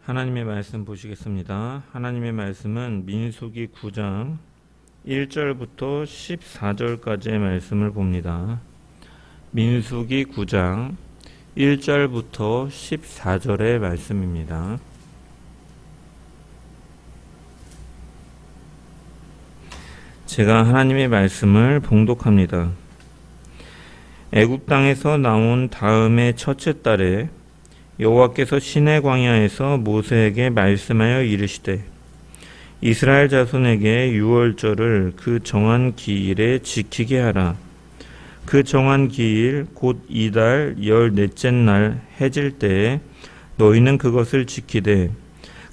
하나님의 말씀 보시겠습니다. 하나님의 말씀은 민수기 9장 1절부터 14절까지의 말씀을 봅니다. 민수기 9장 1절부터 14절의 말씀입니다. 제가 하나님의 말씀을 봉독합니다. 애굽 땅에서 나온 다음의 첫째 달에 여호와께서 시내 광야에서 모세에게 말씀하여 이르시되 이스라엘 자손에게 유월절을 그 정한 기일에 지키게 하라. 그 정한 기일 곧 이달 14째 날 해질 때에 너희는 그것을 지키되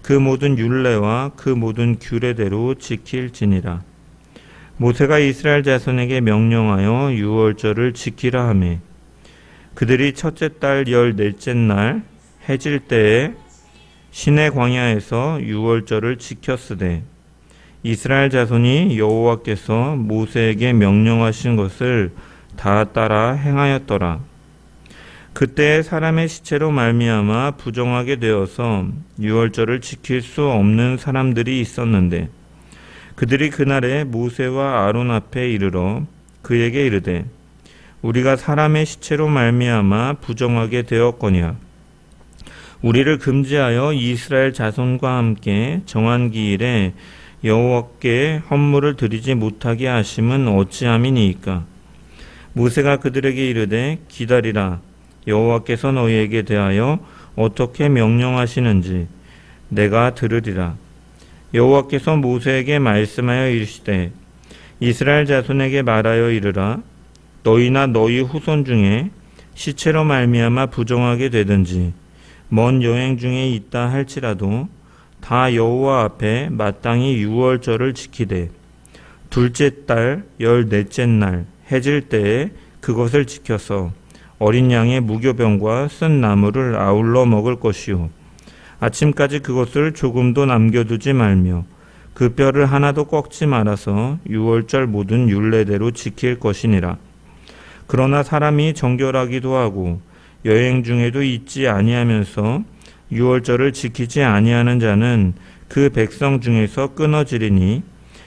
그 모든 율례와 그 모든 규례대로 지킬지니라. 모세가 이스라엘 자손에게 명령하여 유월절을 지키라 하매 그들이 첫째 달 14째 날 해질 때에 시내 광야에서 유월절을 지켰으되 이스라엘 자손이 여호와께서 모세에게 명령하신 것을 다 따라 행하였더라. 그때 사람의 시체로 말미암아 부정하게 되어서 유월절을 지킬 수 없는 사람들이 있었는데 그들이 그날에 모세와 아론 앞에 이르러 그에게 이르되 우리가 사람의 시체로 말미암아 부정하게 되었거니와 우리를 금지하여 이스라엘 자손과 함께 정한 기일에 여호와께 헌물을 드리지 못하게 하심은 어찌함이니이까. 모세가 그들에게 이르되 기다리라. 여호와께서 너희에게 대하여 어떻게 명령하시는지 내가 들으리라. 여호와께서 모세에게 말씀하여 이르시되 이스라엘 자손에게 말하여 이르라. 너희나 너희 후손 중에 시체로 말미암아 부정하게 되든지 먼 여행 중에 있다 할지라도 다 여호와 앞에 마땅히 유월절을 지키되 둘째 달 14째 날 해질 때에 그것을 지켜서 어린 양의 무교병과 쓴 나물을 아울러 먹을 것이요 아침까지 그것을 조금도 남겨두지 말며 그 뼈를 하나도 꺾지 말아서 유월절 모든 율례대로 지킬 것이니라. 그러나 사람이 정결하기도 하고 여행 중에도 있지 아니하면서 유월절을 지키지 아니하는 자는 그 백성 중에서 끊어지리니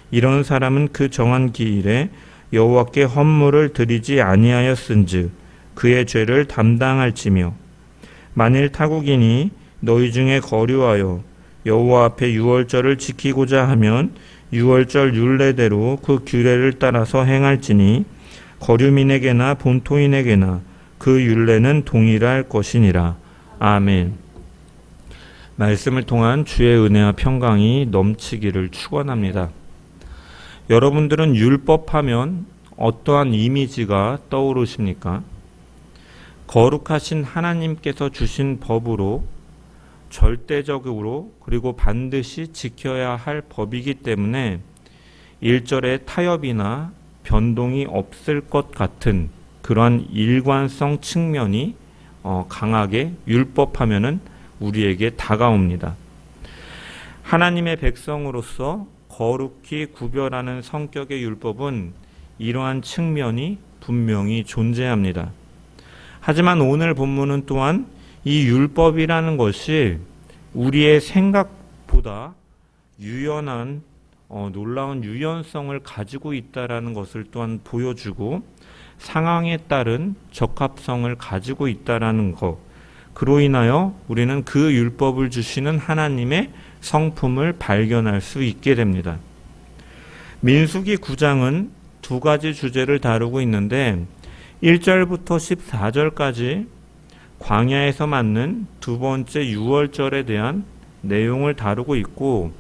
이런 사람은 그 정한 기일에 여호와께 헌물을 드리지 아니하였은즉 그의 죄를 담당할지며 만일 타국인이 너희 중에 거류하여 여호와 앞에 유월절을 지키고자 하면 유월절 율례대로 그 규례를 따라서 행할지니 거류민에게나 본토인에게나 그 율례는 동일할 것이니라. 아멘. 말씀을 통한 주의 은혜와 평강이 넘치기를 축원합니다. 여러분들은 율법하면 어떠한 이미지가 떠오르십니까? 거룩하신 하나님께서 주신 법으로 절대적으로 그리고 반드시 지켜야 할 법이기 때문에 일절의 타협이나 변동이 없을 것 같은 그러한 일관성 측면이 강하게 율법하면은 우리에게 다가옵니다. 하나님의 백성으로서 거룩히 구별하는 성격의 율법은 이러한 측면이 분명히 존재합니다. 하지만 오늘 본문은 또한 이 율법이라는 것이 우리의 생각보다 유연한 놀라운 유연성을 가지고 있다라는 것을 또한 보여주고 상황에 따른 적합성을 가지고 있다라는 것, 그로 인하여 우리는 그 율법을 주시는 하나님의 성품을 발견할 수 있게 됩니다. 민수기 9장은 두 가지 주제를 다루고 있는데 1절부터 14절까지 광야에서 맞는 두 번째 유월절에 대한 내용을 다루고 있고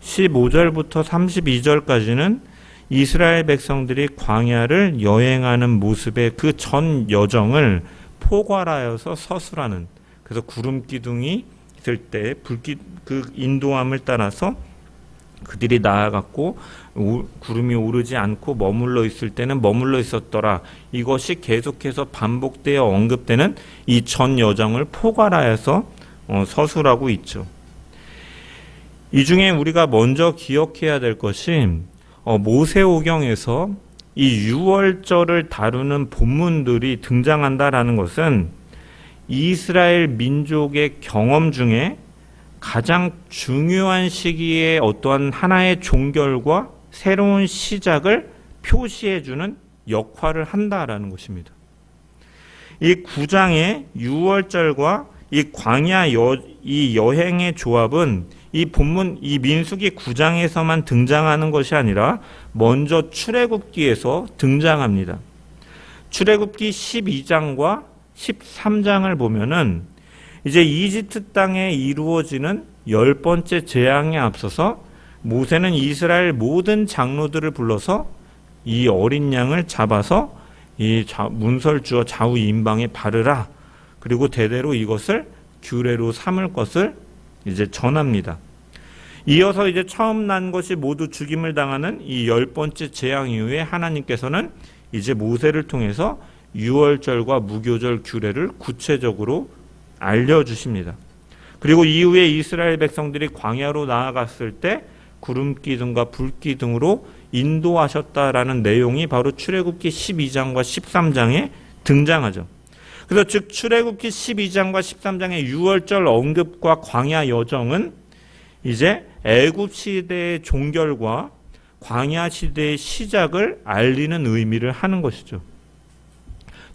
15절부터 32절까지는 이스라엘 백성들이 광야를 여행하는 모습의 그 전 여정을 포괄하여서 서술하는, 그래서 구름 기둥이 있을 때 그 인도함을 따라서 그들이 나아갔고 구름이 오르지 않고 머물러 있을 때는 머물러 있었더라. 이것이 계속해서 반복되어 언급되는 이 전 여정을 포괄하여서 서술하고 있죠. 이 중에 우리가 먼저 기억해야 될 것이 모세오경에서 이 유월절을 다루는 본문들이 등장한다라는 것은 이스라엘 민족의 경험 중에 가장 중요한 시기에 어떠한 하나의 종결과 새로운 시작을 표시해주는 역할을 한다라는 것입니다. 이 9장의 6월절과 이 광야 이 여행의 조합은 이 본문 이 민수기 9장에서만 등장하는 것이 아니라 먼저 출애굽기에서 등장합니다. 출애굽기 12장과 13장을 보면은 이제 이집트 땅에 이루어지는 10번째 재앙에 앞서서 모세는 이스라엘 모든 장로들을 불러서 이 어린 양을 잡아서 이 문설 주어 좌우 임방에 바르라. 그리고 대대로 이것을 규례로 삼을 것을 이제 전합니다. 이어서 이제 처음 난 것이 모두 죽임을 당하는 이 10번째 재앙 이후에 하나님께서는 이제 모세를 통해서 유월절과 무교절 규례를 구체적으로 알려주십니다. 그리고 이후에 이스라엘 백성들이 광야로 나아갔을 때 구름기둥과 불기둥으로 인도하셨다라는 내용이 바로 출애굽기 12장과 13장에 등장하죠. 그래서 즉 출애굽기 12장과 13장의 유월절 언급과 광야 여정은 이제 애굽 시대의 종결과 광야 시대의 시작을 알리는 의미를 하는 것이죠.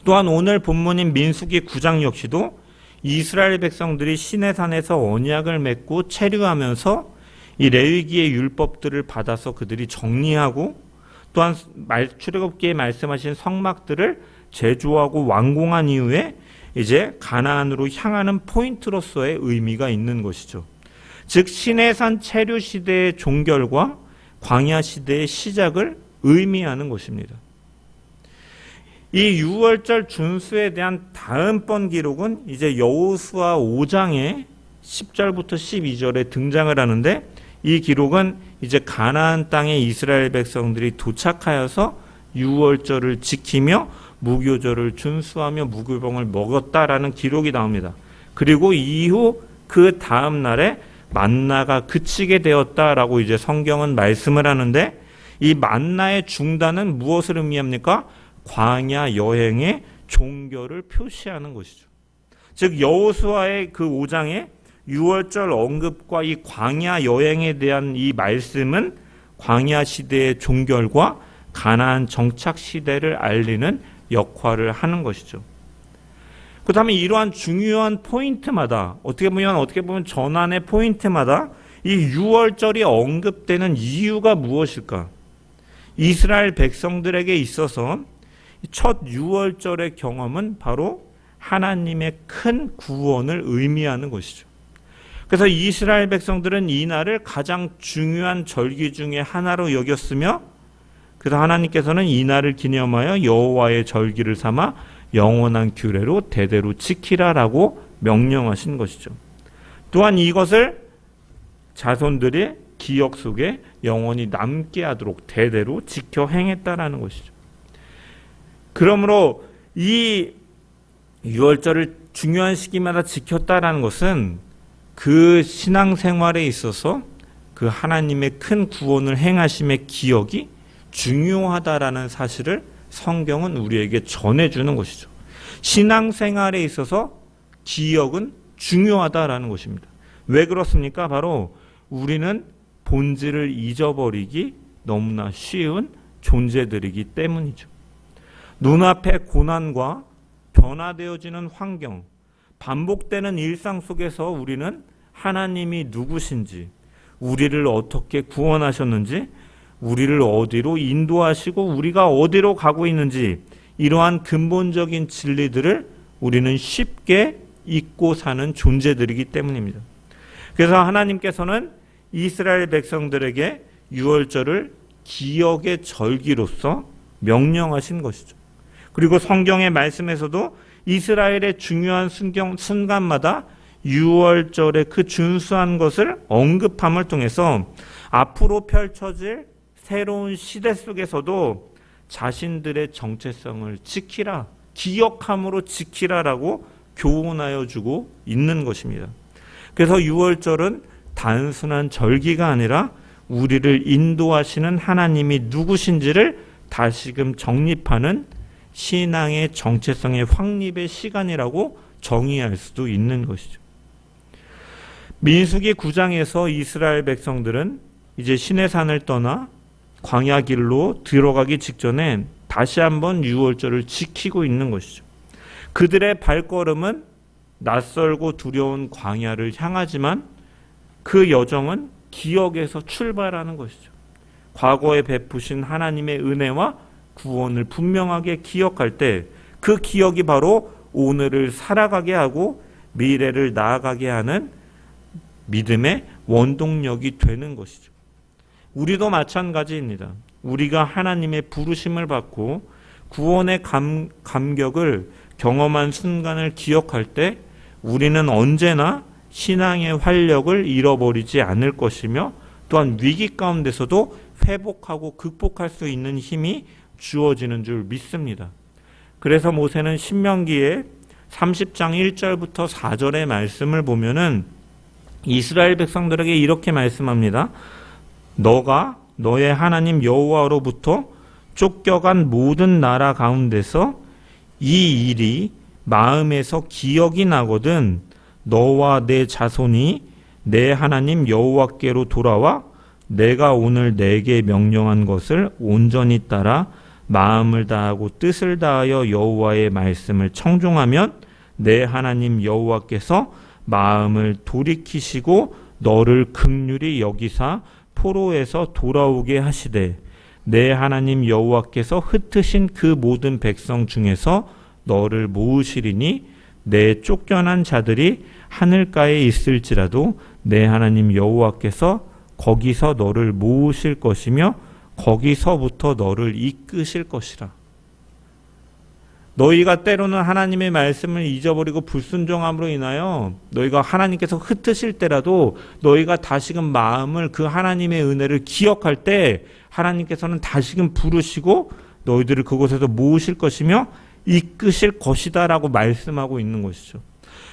또한 오늘 본문인 민수기 9장 역시도 이스라엘 백성들이 시내산에서 언약을 맺고 체류하면서 이 레위기의 율법들을 받아서 그들이 정리하고 또한 출애굽기에 말씀하신 성막들을 제조하고 완공한 이후에 이제 가나안으로 향하는 포인트로서의 의미가 있는 것이죠. 즉 시내산 체류 시대의 종결과 광야 시대의 시작을 의미하는 것입니다. 이 유월절 준수에 대한 다음번 기록은 이제 여호수아 5장의 10절부터 12절에 등장을 하는데 이 기록은 이제 가나안 땅에 이스라엘 백성들이 도착하여서 유월절을 지키며 무교절을 준수하며 무교병을 먹었다라는 기록이 나옵니다. 그리고 이후 그 다음 날에 만나가 그치게 되었다라고 이제 성경은 말씀을 하는데 이 만나의 중단은 무엇을 의미합니까? 광야 여행의 종결을 표시하는 것이죠. 즉 여호수아의 그 5장의 유월절 언급과 이 광야 여행에 대한 이 말씀은 광야 시대의 종결과 가나안 정착 시대를 알리는 역할을 하는 것이죠. 그 다음에 이러한 중요한 포인트마다 어떻게 보면 전환의 포인트마다 이 유월절이 언급되는 이유가 무엇일까? 이스라엘 백성들에게 있어서 첫 유월절의 경험은 바로 하나님의 큰 구원을 의미하는 것이죠. 그래서 이스라엘 백성들은 이 날을 가장 중요한 절기 중에 하나로 여겼으며 그래서 하나님께서는 이 날을 기념하여 여호와의 절기를 삼아 영원한 규례로 대대로 지키라라고 명령하신 것이죠. 또한 이것을 자손들의 기억 속에 영원히 남게 하도록 대대로 지켜 행했다라는 것이죠. 그러므로 이 유월절을 중요한 시기마다 지켰다라는 것은 그 신앙생활에 있어서 그 하나님의 큰 구원을 행하심의 기억이 중요하다라는 사실을 성경은 우리에게 전해주는 것이죠. 신앙생활에 있어서 기억은 중요하다라는 것입니다. 왜 그렇습니까? 바로 우리는 본질을 잊어버리기 너무나 쉬운 존재들이기 때문이죠. 눈앞의 고난과 변화되어지는 환경, 반복되는 일상 속에서 우리는 하나님이 누구신지, 우리를 어떻게 구원하셨는지, 우리를 어디로 인도하시고 우리가 어디로 가고 있는지 이러한 근본적인 진리들을 우리는 쉽게 잊고 사는 존재들이기 때문입니다. 그래서 하나님께서는 이스라엘 백성들에게 유월절을 기억의 절기로서 명령하신 것이죠. 그리고 성경의 말씀에서도 이스라엘의 중요한 순간마다 유월절의 그 준수한 것을 언급함을 통해서 앞으로 펼쳐질 새로운 시대 속에서도 자신들의 정체성을 지키라, 기억함으로 지키라라고 교훈하여 주고 있는 것입니다. 그래서 유월절은 단순한 절기가 아니라 우리를 인도하시는 하나님이 누구신지를 다시금 정립하는 신앙의 정체성의 확립의 시간이라고 정의할 수도 있는 것이죠. 민수기 9장에서 이스라엘 백성들은 이제 시내산을 떠나 광야 길로 들어가기 직전에 다시 한번 유월절을 지키고 있는 것이죠. 그들의 발걸음은 낯설고 두려운 광야를 향하지만 그 여정은 기억에서 출발하는 것이죠. 과거에 베푸신 하나님의 은혜와 구원을 분명하게 기억할 때 그 기억이 바로 오늘을 살아가게 하고 미래를 나아가게 하는 믿음의 원동력이 되는 것이죠. 우리도 마찬가지입니다. 우리가 하나님의 부르심을 받고 구원의 감격을 경험한 순간을 기억할 때 우리는 언제나 신앙의 활력을 잃어버리지 않을 것이며 또한 위기 가운데서도 회복하고 극복할 수 있는 힘이 주어지는 줄 믿습니다. 그래서 모세는 신명기에 30장 1절부터 4절의 말씀을 보면은 이스라엘 백성들에게 이렇게 말씀합니다. 너가 너의 하나님 여호와로부터 쫓겨간 모든 나라 가운데서 이 일이 마음에서 기억이 나거든 너와 내 자손이 내 하나님 여호와께로 돌아와 내가 오늘 내게 명령한 것을 온전히 따라 마음을 다하고 뜻을 다하여 여호와의 말씀을 청종하면 내 하나님 여호와께서 마음을 돌이키시고 너를 긍휼히 여기사 포로에서 돌아오게 하시되 내 하나님 여호와께서 흩으신 그 모든 백성 중에서 너를 모으시리니 내 쫓겨난 자들이 하늘가에 있을지라도 내 하나님 여호와께서 거기서 너를 모으실 것이며 거기서부터 너를 이끄실 것이라. 너희가 때로는 하나님의 말씀을 잊어버리고 불순종함으로 인하여 너희가 하나님께서 흩으실 때라도 너희가 다시금 마음을 그 하나님의 은혜를 기억할 때 하나님께서는 다시금 부르시고 너희들을 그곳에서 모으실 것이며 이끄실 것이다 라고 말씀하고 있는 것이죠.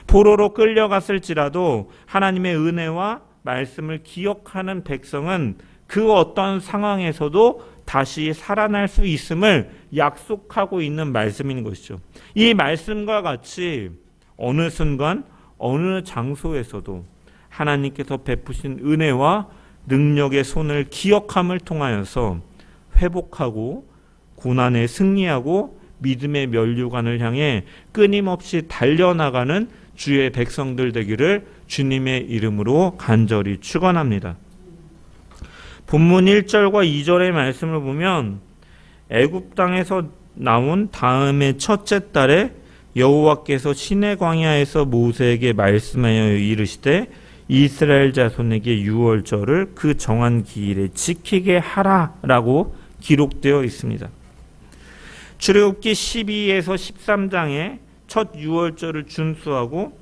포로로 끌려갔을지라도 하나님의 은혜와 말씀을 기억하는 백성은 그 어떤 상황에서도 다시 살아날 수 있음을 약속하고 있는 말씀인 것이죠. 이 말씀과 같이 어느 순간 어느 장소에서도 하나님께서 베푸신 은혜와 능력의 손을 기억함을 통하여서 회복하고 고난에 승리하고 믿음의 면류관을 향해 끊임없이 달려나가는 주의 백성들 되기를 주님의 이름으로 간절히 축원합니다. 본문 1절과 2절의 말씀을 보면 애굽 땅에서 나온 다음의 첫째 달에 여호와께서 시내 광야에서 모세에게 말씀하여 이르시되 이스라엘 자손에게 유월절을 그 정한 기일에 지키게 하라라고 기록되어 있습니다. 출애굽기 12에서 13장에 첫 유월절을 준수하고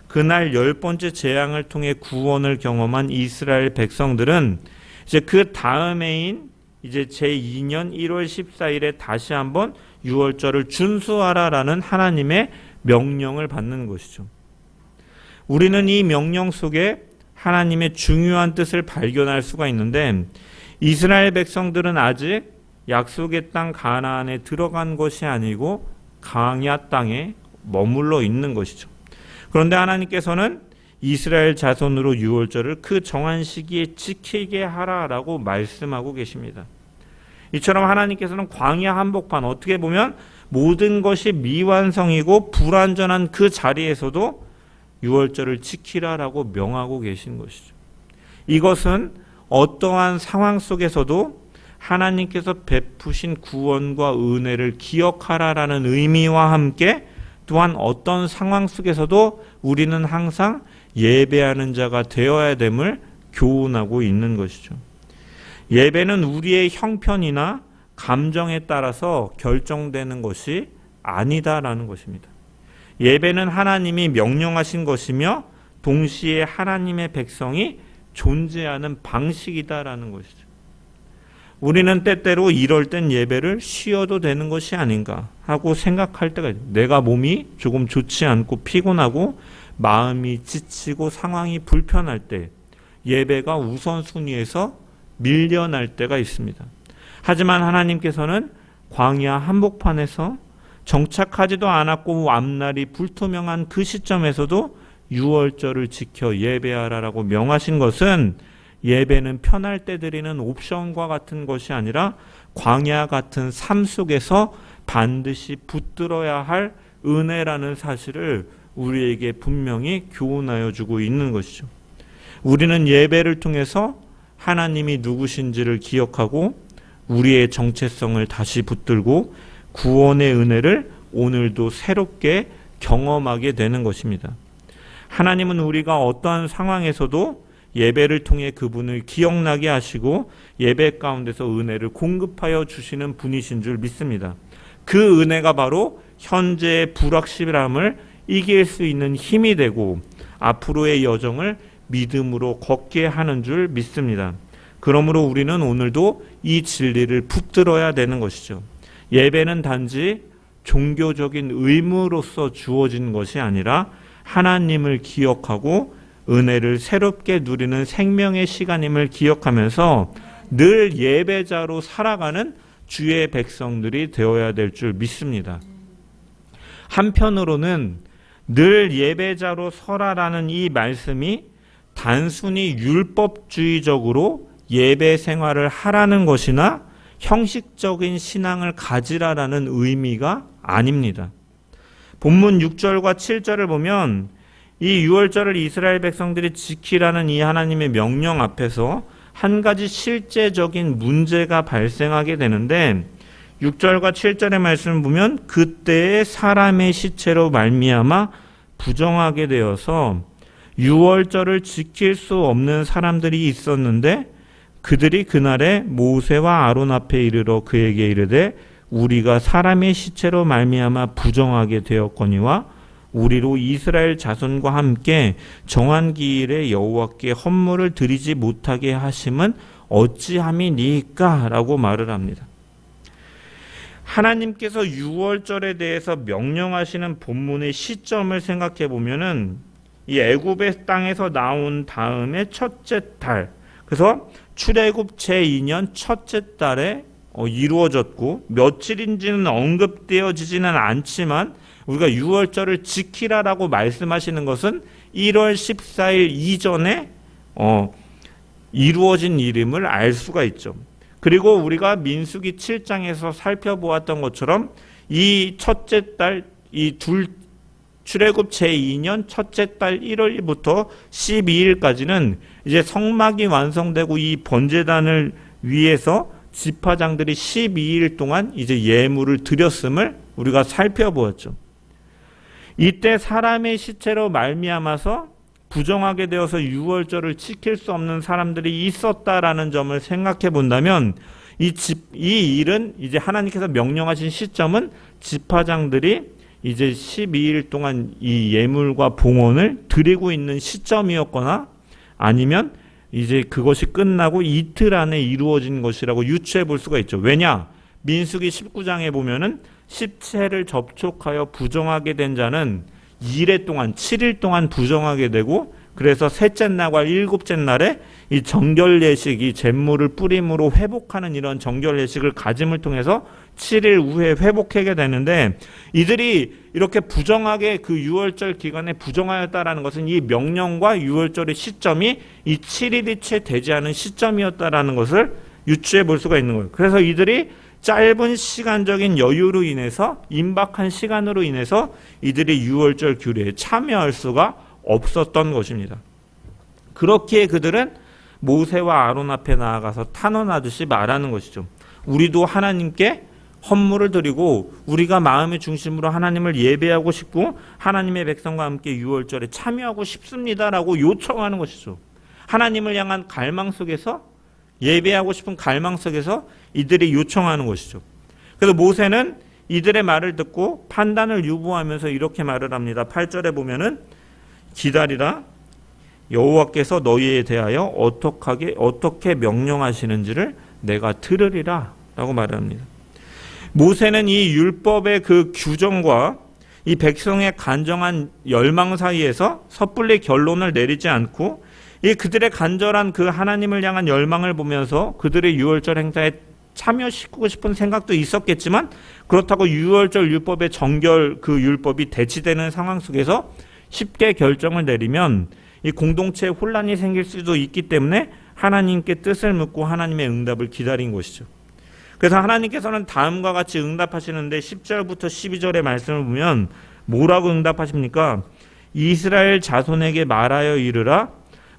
그날 10번째 재앙을 통해 구원을 경험한 이스라엘 백성들은 이제 그 다음해인 이제 제2년 1월 14일에 다시 한번 유월절을 준수하라라는 하나님의 명령을 받는 것이죠. 우리는 이 명령 속에 하나님의 중요한 뜻을 발견할 수가 있는데 이스라엘 백성들은 아직 약속의 땅 가나안에 들어간 것이 아니고 광야 땅에 머물러 있는 것이죠. 그런데 하나님께서는 이스라엘 자손으로 유월절을 그 정한 시기에 지키게 하라라고 말씀하고 계십니다. 이처럼 하나님께서는 광야 한복판, 어떻게 보면 모든 것이 미완성이고 불완전한 그 자리에서도 유월절을 지키라라고 명하고 계신 것이죠. 이것은 어떠한 상황 속에서도 하나님께서 베푸신 구원과 은혜를 기억하라라는 의미와 함께 또한 어떤 상황 속에서도 우리는 항상 예배하는 자가 되어야 됨을 교훈하고 있는 것이죠. 예배는 우리의 형편이나 감정에 따라서 결정되는 것이 아니다라는 것입니다. 예배는 하나님이 명령하신 것이며 동시에 하나님의 백성이 존재하는 방식이다라는 것이죠. 우리는 때때로 이럴 땐 예배를 쉬어도 되는 것이 아닌가 하고 생각할 때가 있어요. 내가 몸이 조금 좋지 않고 피곤하고 마음이 지치고 상황이 불편할 때 예배가 우선순위에서 밀려날 때가 있습니다. 하지만 하나님께서는 광야 한복판에서 정착하지도 않았고 앞날이 불투명한 그 시점에서도 유월절을 지켜 예배하라라고 명하신 것은 예배는 편할 때 드리는 옵션과 같은 것이 아니라 광야 같은 삶 속에서 반드시 붙들어야 할 은혜라는 사실을 우리에게 분명히 교훈하여 주고 있는 것이죠. 우리는 예배를 통해서 하나님이 누구신지를 기억하고 우리의 정체성을 다시 붙들고 구원의 은혜를 오늘도 새롭게 경험하게 되는 것입니다. 하나님은 우리가 어떠한 상황에서도 예배를 통해 그분을 기억나게 하시고 예배 가운데서 은혜를 공급하여 주시는 분이신 줄 믿습니다. 그 은혜가 바로 현재의 불확실함을 이길 수 있는 힘이 되고 앞으로의 여정을 믿음으로 걷게 하는 줄 믿습니다. 그러므로 우리는 오늘도 이 진리를 붙들어야 되는 것이죠. 예배는 단지 종교적인 의무로서 주어진 것이 아니라 하나님을 기억하고 은혜를 새롭게 누리는 생명의 시간임을 기억하면서 늘 예배자로 살아가는 주의 백성들이 되어야 될 줄 믿습니다. 한편으로는 늘 예배자로 서라라는 이 말씀이 단순히 율법주의적으로 예배 생활을 하라는 것이나 형식적인 신앙을 가지라라는 의미가 아닙니다. 본문 6절과 7절을 보면 이 유월절을 이스라엘 백성들이 지키라는 이 하나님의 명령 앞에서 한 가지 실제적인 문제가 발생하게 되는데 6절과 7절의 말씀을 보면 그때의 사람의 시체로 말미암아 부정하게 되어서 유월절을 지킬 수 없는 사람들이 있었는데 그들이 그날에 모세와 아론 앞에 이르러 그에게 이르되 우리가 사람의 시체로 말미암아 부정하게 되었거니와 우리로 이스라엘 자손과 함께 정한 기일에 여호와께 헌물을 드리지 못하게 하심은 어찌함이니까? 라고 말을 합니다. 하나님께서 유월절에 대해서 명령하시는 본문의 시점을 생각해 보면은 이 애굽의 땅에서 나온 다음에 첫째 달, 그래서 출애굽 제2년 첫째 달에 이루어졌고 며칠인지는 언급되어지지는 않지만 우리가 유월절을 지키라라고 말씀하시는 것은 1월 14일 이전에 이루어진 일임을 알 수가 있죠. 그리고 우리가 민수기 7장에서 살펴보았던 것처럼 이 첫째 달, 출애굽 제2년 첫째 달 1월부터 12일까지는 이제 성막이 완성되고 이 번제단을 위해서 지파장들이 12일 동안 이제 예물을 드렸음을 우리가 살펴보았죠. 이때 사람의 시체로 말미암아서 부정하게 되어서 유월절을 지킬 수 없는 사람들이 있었다라는 점을 생각해 본다면 이 일은 이제 하나님께서 명령하신 시점은 지파장들이 이제 12일 동안 이 예물과 봉헌을 드리고 있는 시점이었거나 아니면 이제 그것이 끝나고 이틀 안에 이루어진 것이라고 유추해 볼 수가 있죠. 왜냐? 민수기 19장에 보면은 시체를 접촉하여 부정하게 된 자는 2일 동안 7일 동안 부정하게 되고 그래서 셋째 날과 일곱째 날에 이 정결 예식, 이 잿물을 뿌림으로 회복하는 이런 정결 예식을 가짐을 통해서 7일 후에 회복하게 되는데 이들이 이렇게 부정하게 그 유월절 기간에 부정하였다라는 것은 이 명령과 유월절의 시점이 이 7일이 채 되지 않은 시점이었다라는 것을 유추해 볼 수가 있는 거예요. 그래서 이들이 짧은 시간적인 여유로 인해서 임박한 시간으로 인해서 이들이 유월절 규례에 참여할 수가 없었던 것입니다. 그렇기에 그들은 모세와 아론 앞에 나아가서 탄원하듯이 말하는 것이죠. 우리도 하나님께 헌물을 드리고 우리가 마음의 중심으로 하나님을 예배하고 싶고 하나님의 백성과 함께 유월절에 참여하고 싶습니다라고 요청하는 것이죠. 하나님을 향한 갈망 속에서 예배하고 싶은 갈망 속에서 이들이 요청하는 것이죠. 그래서 모세는 이들의 말을 듣고 판단을 유보하면서 이렇게 말을 합니다. 8절에 보면은 기다리라 여호와께서 너희에 대하여 어떻게 명령하시는지를 내가 들으리라 라고 말을 합니다. 모세는 이 율법의 그 규정과 이 백성의 간정한 열망 사이에서 섣불리 결론을 내리지 않고 이 그들의 간절한 그 하나님을 향한 열망을 보면서 그들의 유월절 행사에 참여시키고 싶은 생각도 있었겠지만 그렇다고 유월절 율법의 정결 그 율법이 대치되는 상황 속에서 쉽게 결정을 내리면 이 공동체에 혼란이 생길 수도 있기 때문에 하나님께 뜻을 묻고 하나님의 응답을 기다린 것이죠. 그래서 하나님께서는 다음과 같이 응답하시는데 10절부터 12절의 말씀을 보면 뭐라고 응답하십니까? 이스라엘 자손에게 말하여 이르라.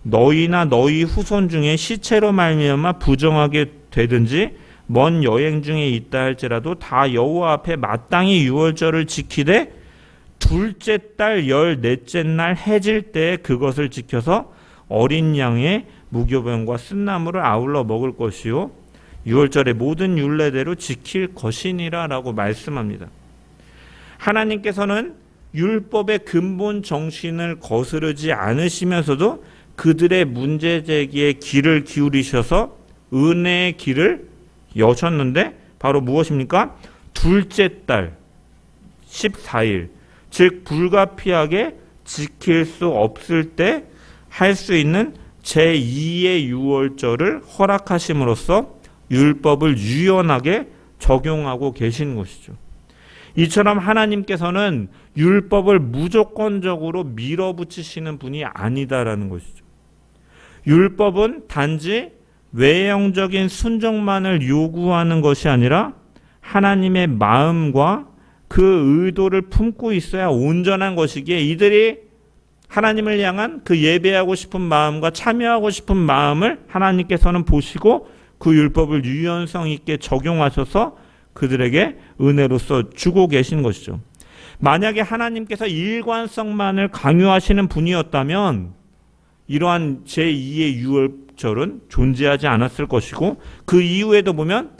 너희나 너희 후손 중에 시체로 말미암아 부정하게 되든지 먼 여행 중에 있다 할지라도 다 여호와 앞에 마땅히 유월절을 지키되 둘째 달 14째 날 해질 때에 그것을 지켜서 어린 양의 무교병과 쓴나물을 아울러 먹을 것이요 유월절의 모든 율례대로 지킬 것이니라 라고 말씀합니다. 하나님께서는 율법의 근본 정신을 거스르지 않으시면서도 그들의 문제 제기에 귀를 기울이셔서 은혜의 길을 여셨는데 바로 무엇입니까? 둘째 달 14일, 즉 불가피하게 지킬 수 없을 때 할 수 있는 제2의 유월절을 허락하심으로써 율법을 유연하게 적용하고 계신 것이죠. 이처럼 하나님께서는 율법을 무조건적으로 밀어붙이시는 분이 아니다라는 것이죠. 율법은 단지 외형적인 순종만을 요구하는 것이 아니라 하나님의 마음과 그 의도를 품고 있어야 온전한 것이기에 이들이 하나님을 향한 그 예배하고 싶은 마음과 참여하고 싶은 마음을 하나님께서는 보시고 그 율법을 유연성 있게 적용하셔서 그들에게 은혜로서 주고 계신 것이죠. 만약에 하나님께서 일관성만을 강요하시는 분이었다면 이러한 제2의 유월절은 존재하지 않았을 것이고 그 이후에도 보면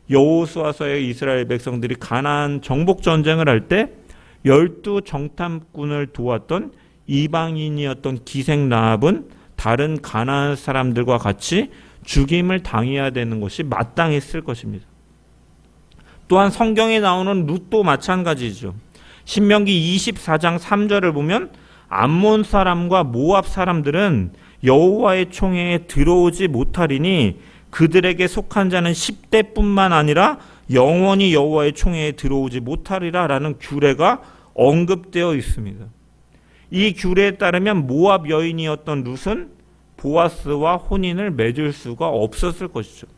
여호수아서의 이스라엘 백성들이 가나안 정복 전쟁을 할 때 12 정탐꾼을 도왔던 이방인이었던 기생 라합은 다른 가나안 사람들과 같이 죽임을 당해야 되는 것이 마땅했을 것입니다. 또한 성경에 나오는 룻도 마찬가지죠. 신명기 24장 3절을 보면 암몬 사람과 모압 사람들은 여호와의 총회에 들어오지 못하리니 그들에게 속한 자는 10대뿐만 아니라 영원히 여호와의 총회에 들어오지 못하리라 라는 규례가 언급되어 있습니다. 이 규례에 따르면 모압 여인이었던 룻은 보아스와 혼인을 맺을 수가 없었을 것이죠.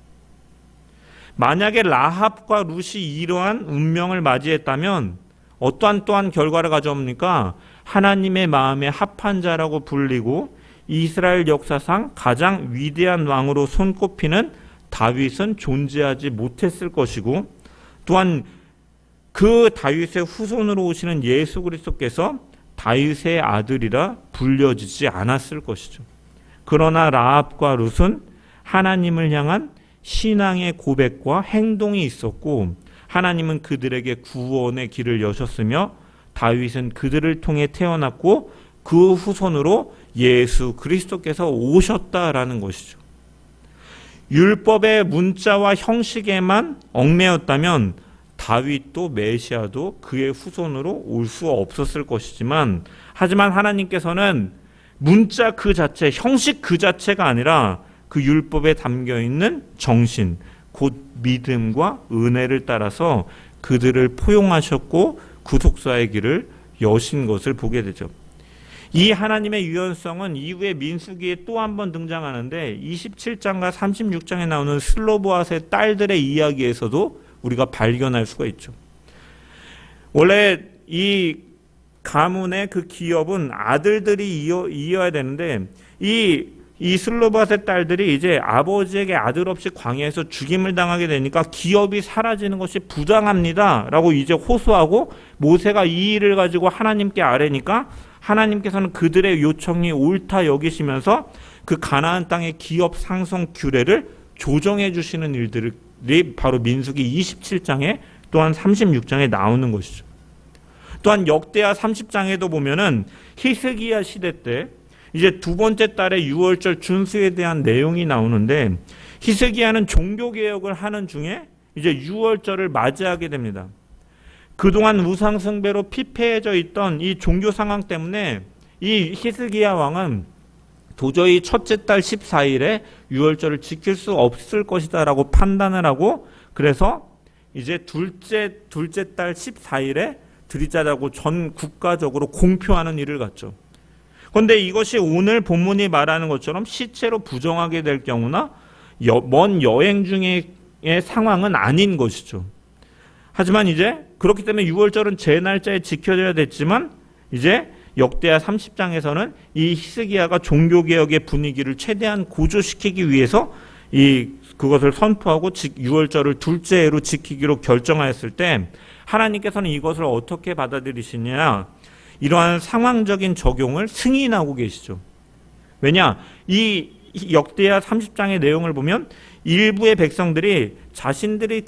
만약에 라합과 룻이 이러한 운명을 맞이했다면 어떠한 또한 결과를 가져옵니까? 하나님의 마음에 합한 자라고 불리고 이스라엘 역사상 가장 위대한 왕으로 손꼽히는 다윗은 존재하지 못했을 것이고 또한 그 다윗의 후손으로 오시는 예수 그리스도께서 다윗의 아들이라 불려지지 않았을 것이죠. 그러나 라합과 룻은 하나님을 향한 신앙의 고백과 행동이 있었고 하나님은 그들에게 구원의 길을 여셨으며 다윗은 그들을 통해 태어났고 그 후손으로 예수 그리스도께서 오셨다라는 것이죠. 율법의 문자와 형식에만 얽매였다면 다윗도 메시아도 그의 후손으로 올 수 없었을 것이지만 하지만 하나님께서는 문자 그 자체, 형식 그 자체가 아니라 그 율법에 담겨있는 정신, 곧 믿음과 은혜를 따라서 그들을 포용하셨고 구속사의 길을 여신 것을 보게 되죠. 이 하나님의 유연성은 이후에 민수기에 또 한 번 등장하는데 27장과 36장에 나오는 슬로보앗의 딸들의 이야기에서도 우리가 발견할 수가 있죠. 원래 이 가문의 그 기업은 아들들이 이어야 되는데 이 슬로바스의 딸들이 이제 아버지에게 아들 없이 광야에서 죽임을 당하게 되니까 기업이 사라지는 것이 부당합니다 라고 이제 호소하고 모세가 이 일을 가지고 하나님께 아뢰니까 하나님께서는 그들의 요청이 옳다 여기시면서 그 가나안 땅의 기업 상속 규례를 조정해 주시는 일들이 바로 민수기 27장에 또한 36장에 나오는 것이죠. 또한 역대하 30장에도 보면은 히스기야 시대 때 이제 두 번째 달의 유월절 준수에 대한 내용이 나오는데 히스기야는 종교개혁을 하는 중에 이제 유월절을 맞이하게 됩니다. 그동안 우상 숭배로 피폐해져 있던 이 종교 상황 때문에 이 히스기야 왕은 도저히 첫째 달 14일에 유월절을 지킬 수 없을 것이다 라고 판단을 하고 그래서 이제 둘째 달 14일에 드리자라고 전 국가적으로 공표하는 일을 갖죠. 그런데 이것이 오늘 본문이 말하는 것처럼 시체로 부정하게 될 경우나 먼 여행 중의 상황은 아닌 것이죠. 하지만 이제 그렇기 때문에 유월절은 제 날짜에 지켜져야 됐지만 이제 역대하 30장에서는 이 히스기야가 종교개혁의 분위기를 최대한 고조시키기 위해서 그것을 선포하고 유월절을 둘째 해로 지키기로 결정하였을 때 하나님께서는 이것을 어떻게 받아들이시냐, 이러한 상황적인 적용을 승인하고 계시죠. 왜냐, 이 역대하 30장의 내용을 보면 일부의 백성들이 자신들이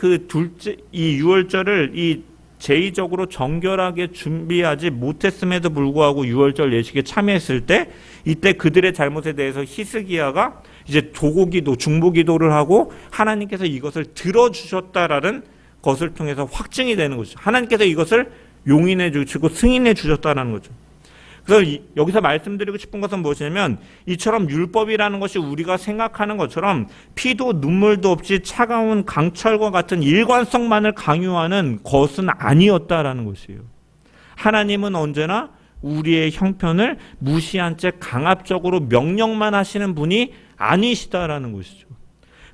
이 유월절을 제의적으로 정결하게 준비하지 못했음에도 불구하고 유월절 예식에 참여했을 때 이때 그들의 잘못에 대해서 히스기야가 이제 조고기도 중보기도를 하고 하나님께서 이것을 들어주셨다라는 것을 통해서 확증이 되는 거죠. 하나님께서 이것을 용인해 주시고 승인해 주셨다는 거죠. 그래서 여기서 말씀드리고 싶은 것은 무엇이냐면 이처럼 율법이라는 것이 우리가 생각하는 것처럼 피도 눈물도 없이 차가운 강철과 같은 일관성만을 강요하는 것은 아니었다라는 것이에요. 하나님은 언제나 우리의 형편을 무시한 채 강압적으로 명령만 하시는 분이 아니시다라는 것이죠.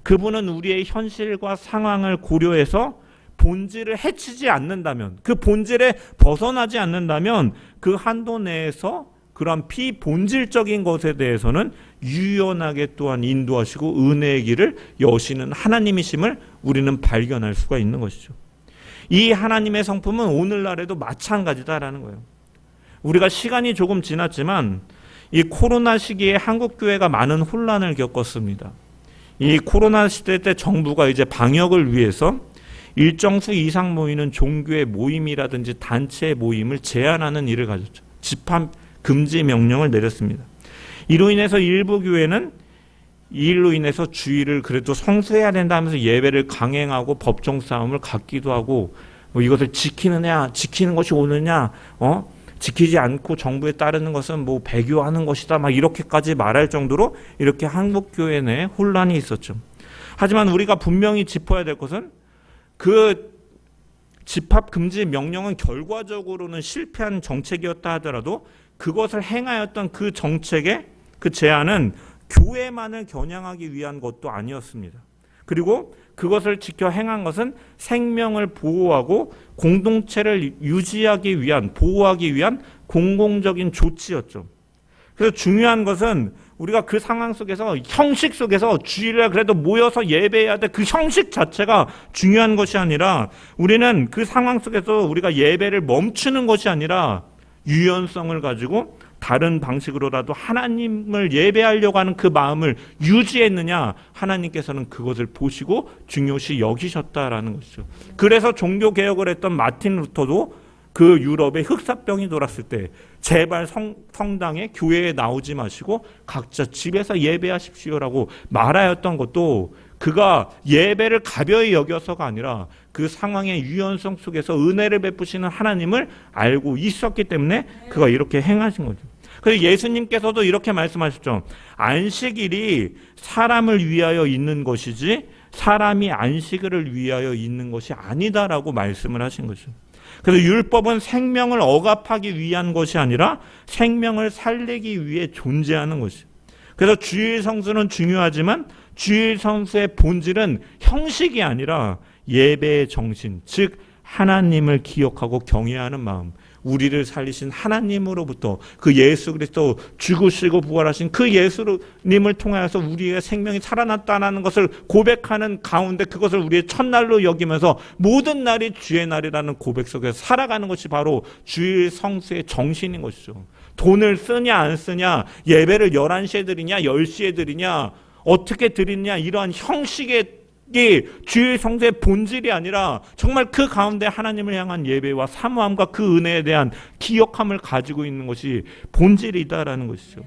그분은 우리의 현실과 상황을 고려해서 본질을 해치지 않는다면, 그 본질에 벗어나지 않는다면 그 한도 내에서 그런 비본질적인 것에 대해서는 유연하게 또한 인도하시고 은혜의 길을 여시는 하나님이심을 우리는 발견할 수가 있는 것이죠. 이 하나님의 성품은 오늘날에도 마찬가지다라는 거예요. 우리가 시간이 조금 지났지만 이 코로나 시기에 한국교회가 많은 혼란을 겪었습니다. 이 코로나 시대 때 정부가 이제 방역을 위해서 일정 수 이상 모이는 종교의 모임이라든지 단체의 모임을 제한하는 일을 가졌죠. 집합 금지 명령을 내렸습니다. 이로 인해서 일부 교회는 이 일로 인해서 주의를 그래도 성수해야 된다 하면서 예배를 강행하고 법정 싸움을 갖기도 하고, 뭐 이것을 지키느냐, 지키는 것이 옳으냐, 지키지 않고 정부에 따르는 것은 뭐 배교하는 것이다, 막 이렇게까지 말할 정도로 이렇게 한국 교회 내에 혼란이 있었죠. 하지만 우리가 분명히 짚어야 될 것은 그 집합 금지 명령은 결과적으로는 실패한 정책이었다 하더라도 그것을 행하였던 그 정책의 그 제안은 교회만을 겨냥하기 위한 것도 아니었습니다. 그리고 그것을 지켜 행한 것은 생명을 보호하고 공동체를 유지하기 위한, 보호하기 위한 공공적인 조치였죠. 그래서 중요한 것은 우리가 그 상황 속에서, 형식 속에서 주일에 그래도 모여서 예배해야 돼, 그 형식 자체가 중요한 것이 아니라 우리는 그 상황 속에서 우리가 예배를 멈추는 것이 아니라 유연성을 가지고 다른 방식으로라도 하나님을 예배하려고 하는 그 마음을 유지했느냐, 하나님께서는 그것을 보시고 중요시 여기셨다라는 것이죠. 그래서 종교개혁을 했던 마틴 루터도 그 유럽에 흑사병이 돌았을 때 제발 성당에 교회에 나오지 마시고 각자 집에서 예배하십시오라고 말하였던 것도 그가 예배를 가벼이 여겨서가 아니라 그 상황의 유연성 속에서 은혜를 베푸시는 하나님을 알고 있었기 때문에 그가 이렇게 행하신 거죠. 그래서 예수님께서도 이렇게 말씀하셨죠. 안식일이 사람을 위하여 있는 것이지 사람이 안식일을 위하여 있는 것이 아니다라고 말씀을 하신 거죠. 그래서 율법은 생명을 억압하기 위한 것이 아니라 생명을 살리기 위해 존재하는 것이죠. 그래서 주일 성수는 중요하지만 주일 성수의 본질은 형식이 아니라 예배의 정신, 즉 하나님을 기억하고 경외하는 마음, 우리를 살리신 하나님으로부터 그 예수 그리스도 죽으시고 부활하신 그 예수님을 통하여서 우리의 생명이 살아났다는 것을 고백하는 가운데 그것을 우리의 첫날로 여기면서 모든 날이 주의 날이라는 고백 속에서 살아가는 것이 바로 주일 성수의 정신인 것이죠. 돈을 쓰냐 안 쓰냐, 예배를 11시에 드리냐 10시에 드리냐, 어떻게 드리냐, 이러한 형식의 주일 성수의 본질이 아니라 정말 그 가운데 하나님을 향한 예배와 사모함과 그 은혜에 대한 기억함을 가지고 있는 것이 본질이다라는 것이죠.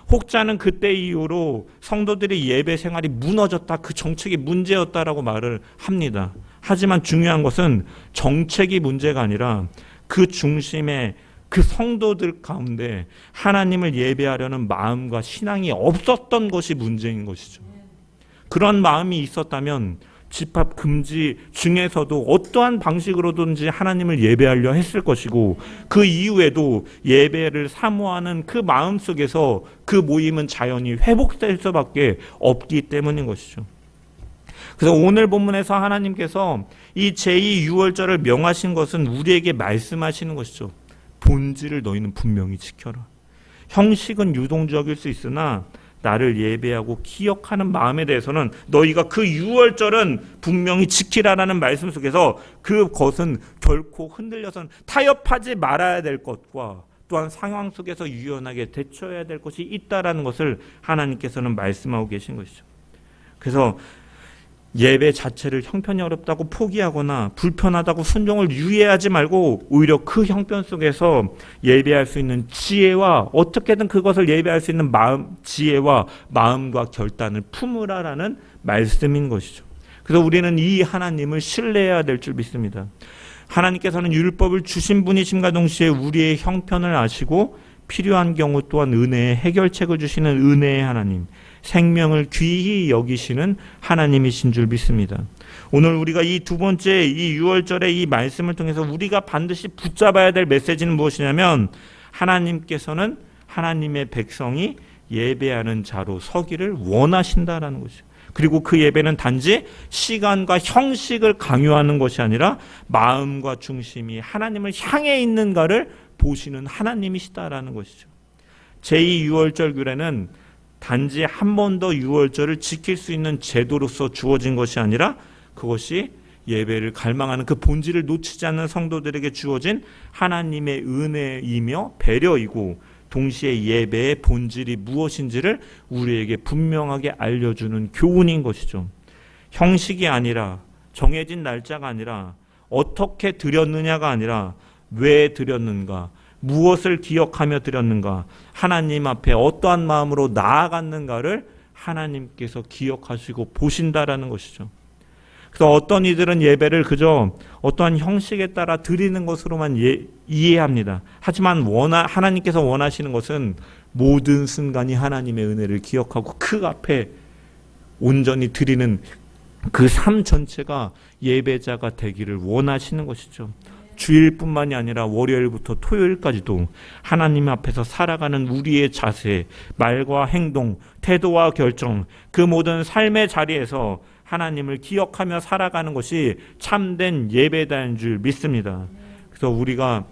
혹자는 그때 이후로 성도들의 예배 생활이 무너졌다, 그 정책이 문제였다라고 말을 합니다. 하지만 중요한 것은 정책이 문제가 아니라 그 중심에 그 성도들 가운데 하나님을 예배하려는 마음과 신앙이 없었던 것이 문제인 것이죠. 그런 마음이 있었다면 집합 금지 중에서도 어떠한 방식으로든지 하나님을 예배하려 했을 것이고, 그 이후에도 예배를 사모하는 그 마음 속에서 그 모임은 자연히 회복될 수밖에 없기 때문인 것이죠. 그래서 오늘 본문에서 하나님께서 이 제2유월절을 명하신 것은 우리에게 말씀하시는 것이죠. 본질을 너희는 분명히 지켜라. 형식은 유동적일 수 있으나 나를 예배하고 기억하는 마음에 대해서는 너희가 그 유월절은 분명히 지키라라는 말씀 속에서 그것은 결코 흔들려서는 타협하지 말아야 될 것과 또한 상황 속에서 유연하게 대처해야 될 것이 있다라는 것을 하나님께서는 말씀하고 계신 것이죠. 그래서 예배 자체를 형편이 어렵다고 포기하거나 불편하다고 순종을 유예하지 말고 오히려 그 형편 속에서 예배할 수 있는 지혜와 어떻게든 그것을 예배할 수 있는 지혜와 마음과 결단을 품으라라는 말씀인 것이죠. 그래서 우리는 이 하나님을 신뢰해야 될 줄 믿습니다. 하나님께서는 율법을 주신 분이심과 동시에 우리의 형편을 아시고 필요한 경우 또한 은혜의 해결책을 주시는 은혜의 하나님, 생명을 귀히 여기시는 하나님이신 줄 믿습니다. 오늘 우리가 이 두 번째 이 유월절의 이 말씀을 통해서 우리가 반드시 붙잡아야 될 메시지는 무엇이냐면, 하나님께서는 하나님의 백성이 예배하는 자로 서기를 원하신다라는 것이죠. 그리고 그 예배는 단지 시간과 형식을 강요하는 것이 아니라 마음과 중심이 하나님을 향해 있는가를 보시는 하나님이시다라는 것이죠. 제2유월절 규례는 단지 한 번 더 유월절을 지킬 수 있는 제도로서 주어진 것이 아니라 그것이 예배를 갈망하는 그 본질을 놓치지 않는 성도들에게 주어진 하나님의 은혜이며 배려이고, 동시에 예배의 본질이 무엇인지를 우리에게 분명하게 알려주는 교훈인 것이죠. 형식이 아니라, 정해진 날짜가 아니라, 어떻게 드렸느냐가 아니라 왜 드렸는가, 무엇을 기억하며 드렸는가, 하나님 앞에 어떠한 마음으로 나아갔는가를 하나님께서 기억하시고 보신다라는 것이죠. 그래서 어떤 이들은 예배를 그저 어떠한 형식에 따라 드리는 것으로만 이해합니다. 하지만 하나님께서 원하시는 것은 모든 순간이 하나님의 은혜를 기억하고 그 앞에 온전히 드리는 그 삶 전체가 예배자가 되기를 원하시는 것이죠. 주일뿐만이 아니라 월요일부터 토요일까지도 하나님 앞에서 살아가는 우리의 자세, 말과 행동, 태도와 결정, 그 모든 삶의 자리에서 하나님을 기억하며 살아가는 것이 참된 예배자인 줄 믿습니다. 그래서 우리가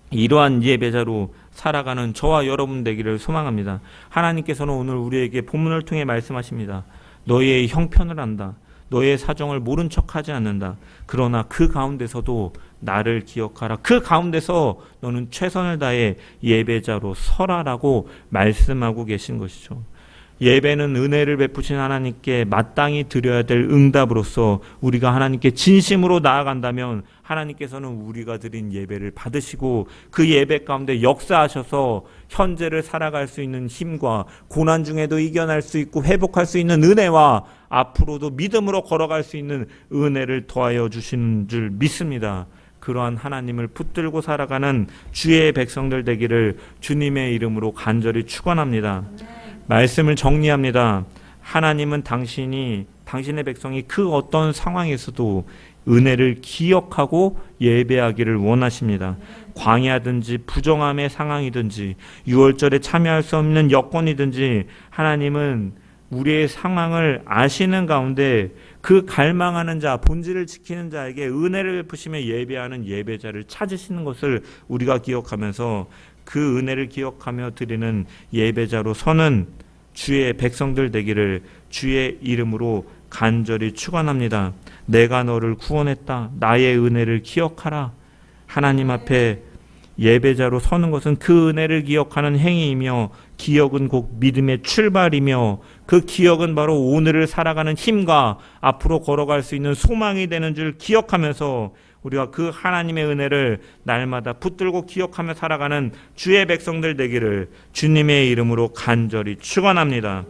이러한 예배자로 살아가는 저와 여러분 되기를 소망합니다. 하나님께서는 오늘 우리에게 본문을 통해 말씀하십니다. 너희의 형편을 안다. 너의 사정을 모른 척하지 않는다. 그러나 그 가운데서도 나를 기억하라. 그 가운데서 너는 최선을 다해 예배자로 서라라고 말씀하고 계신 것이죠. 예배는 은혜를 베푸신 하나님께 마땅히 드려야 될 응답으로서 우리가 하나님께 진심으로 나아간다면 하나님께서는 우리가 드린 예배를 받으시고 그 예배 가운데 역사하셔서 현재를 살아갈 수 있는 힘과 고난 중에도 이겨낼 수 있고 회복할 수 있는 은혜와 앞으로도 믿음으로 걸어갈 수 있는 은혜를 더하여 주시는 줄 믿습니다. 그러한 하나님을 붙들고 살아가는 주의 백성들 되기를 주님의 이름으로 간절히 축원합니다. 말씀을 정리합니다. 하나님은 당신의 백성이 그 어떤 상황에서도 은혜를 기억하고 예배하기를 원하십니다. 광야든지 부정함의 상황이든지 유월절에 참여할 수 없는 여건이든지 하나님은 우리의 상황을 아시는 가운데 그 갈망하는 자, 본질을 지키는 자에게 은혜를 베푸시며 예배하는 예배자를 찾으시는 것을 우리가 기억하면서 그 은혜를 기억하며 드리는 예배자로 서는 주의 백성들 되기를 주의 이름으로 간절히 축원합니다. 내가 너를 구원했다. 나의 은혜를 기억하라. 하나님 앞에 예배자로 서는 것은 그 은혜를 기억하는 행위이며 기억은 곧 믿음의 출발이며 그 기억은 바로 오늘을 살아가는 힘과 앞으로 걸어갈 수 있는 소망이 되는 줄 기억하면서 우리가 그 하나님의 은혜를 날마다 붙들고 기억하며 살아가는 주의 백성들 되기를 주님의 이름으로 간절히 축원합니다.